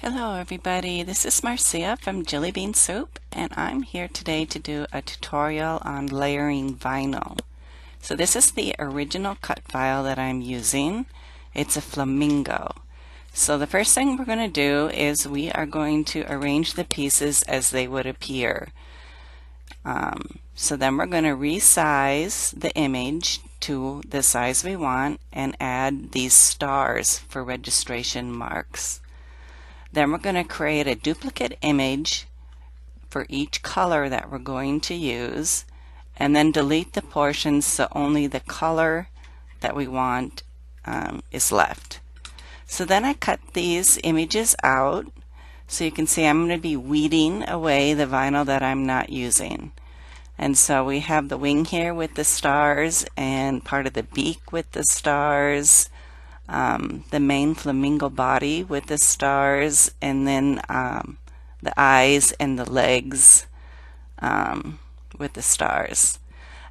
Hello everybody, this is Marcia from Jelly Bean Soup, and I'm here today to do a tutorial on layering vinyl. So this is the original cut file that I'm using. It's a flamingo. So the first thing we're going to do is we are going to arrange the pieces as they would appear. So then we're going to resize the image to the size we want and add these stars for registration marks. Then we're going to create a duplicate image for each color that we're going to use, and then delete the portions so only the color that we want is left. So then I cut these images out, so you can see I'm going to be weeding away the vinyl that I'm not using. And so we have the wing here with the stars and part of the beak with the stars, the main flamingo body with the stars, and then the eyes and the legs with the stars.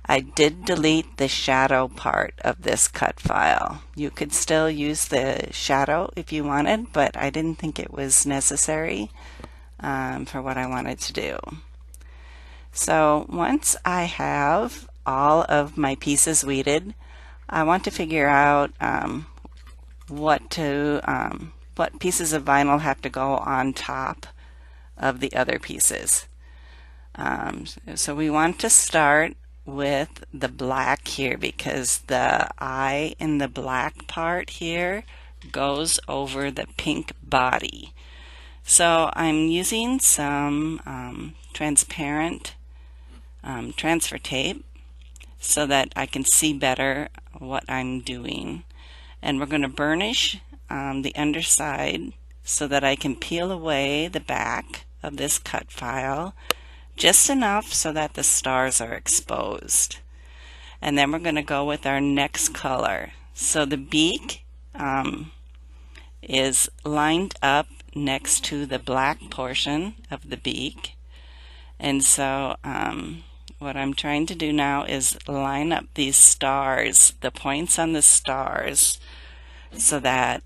I did delete the shadow part of this cut file. You could still use the shadow if you wanted, but I didn't think it was necessary for what I wanted to do. So once I have all of my pieces weeded, I want to figure out what pieces of vinyl have to go on top of the other pieces. So we want to start with the black here because the eye in the black part here goes over the pink body. So I'm using some transparent transfer tape so that I can see better what I'm doing. And we're going to burnish the underside so that I can peel away the back of this cut file just enough so that the stars are exposed. And then we're going to go with our next color. So the beak is lined up next to the black portion of the beak. And so what I'm trying to do now is line up these stars, the points on the stars, so that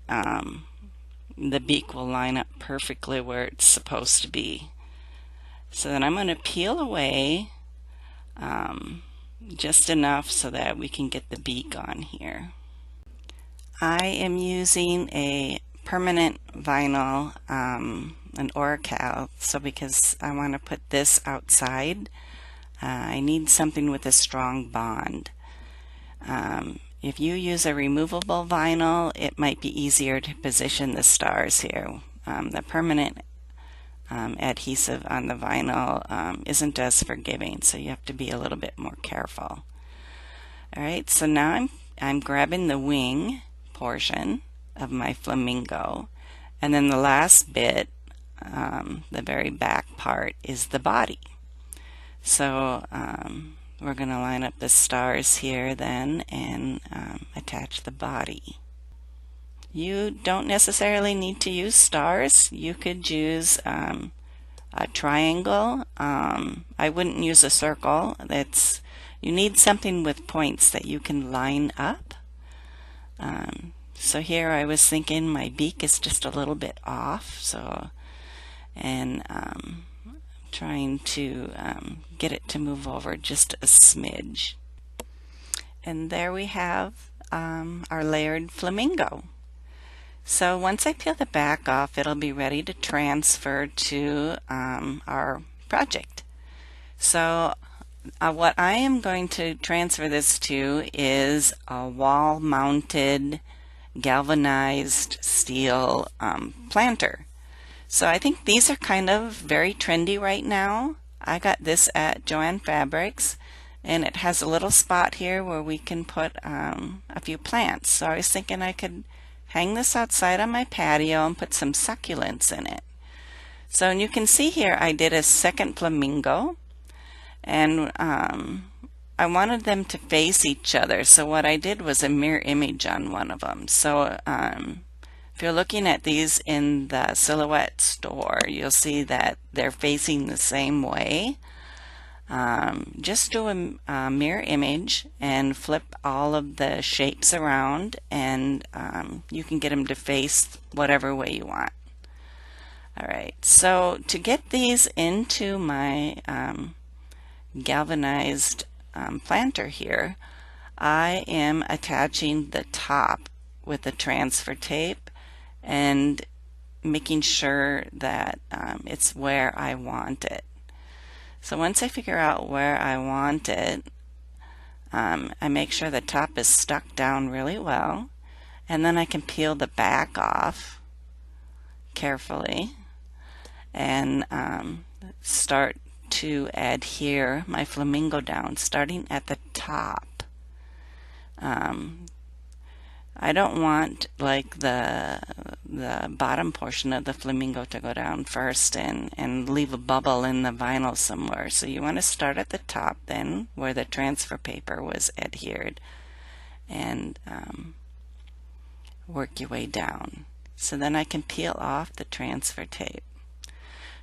the beak will line up perfectly where it's supposed to be. So then I'm going to peel away just enough so that we can get the beak on here. I am using a permanent vinyl, an Oracal, so because I want to put this outside, I need something with a strong bond. If you use a removable vinyl, it might be easier to position the stars here. The permanent adhesive on the vinyl isn't as forgiving, so you have to be a little bit more careful. Alright, so now I'm grabbing the wing portion of my flamingo, and then the last bit, the very back part, is the body. So we're going to line up the stars here then and attach the body. You don't necessarily need to use stars. You could use a triangle. I wouldn't use a circle. You need something with points that you can line up. So here I was thinking my beak is just a little bit off, and trying to get it to move over just a smidge. And there we have our layered flamingo. So once I peel the back off, it'll be ready to transfer to our project. So what I am going to transfer this to is a wall-mounted galvanized steel planter. So I think these are kind of very trendy right now. I got this at Joann Fabrics, and it has a little spot here where we can put a few plants. So I was thinking I could hang this outside on my patio and put some succulents in it. So and you can see here I did a second flamingo, and I wanted them to face each other. So what I did was a mirror image on one of them. So if you're looking at these in the Silhouette store, you'll see that they're facing the same way. Just do a mirror image and flip all of the shapes around, and you can get them to face whatever way you want. Alright, so to get these into my galvanized planter here, I am attaching the top with the transfer tape and making sure that it's where I want it. So once I figure out where I want it, I make sure the top is stuck down really well, and then I can peel the back off carefully and start to adhere my flamingo down, starting at the top. I don't want like the bottom portion of the flamingo to go down first and leave a bubble in the vinyl somewhere. So you want to start at the top then, where the transfer paper was adhered, and work your way down. So then I can peel off the transfer tape.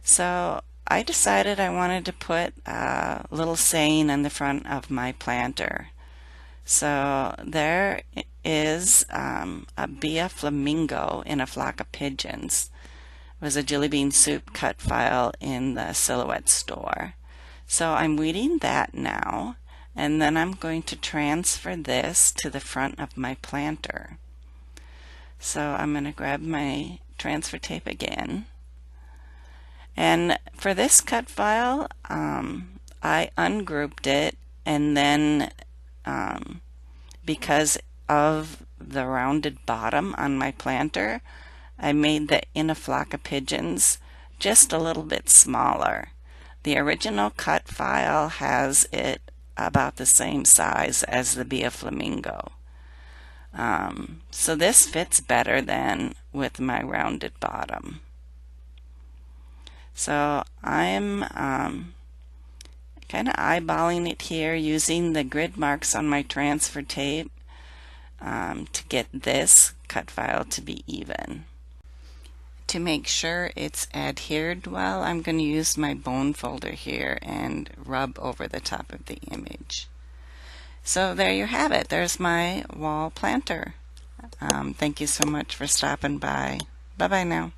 So I decided I wanted to put a little saying on the front of my planter. So there is a Be a Flamingo in a Flock of Pigeons. It was a Jelly Bean Soup cut file in the Silhouette store. So I'm weeding that now, and then I'm going to transfer this to the front of my planter. So I'm going to grab my transfer tape again. And for this cut file, I ungrouped it, and then because of the rounded bottom on my planter, I made the In a Flock of Pigeons just a little bit smaller. The original cut file has it about the same size as the Be a Flamingo. So this fits better than with my rounded bottom. So I'm kind of eyeballing it here using the grid marks on my transfer tape to get this cut file to be even. To make sure it's adhered well, I'm going to use my bone folder here and rub over the top of the image. So there you have it. There's my wall planter. Thank you so much for stopping by. Bye-bye now.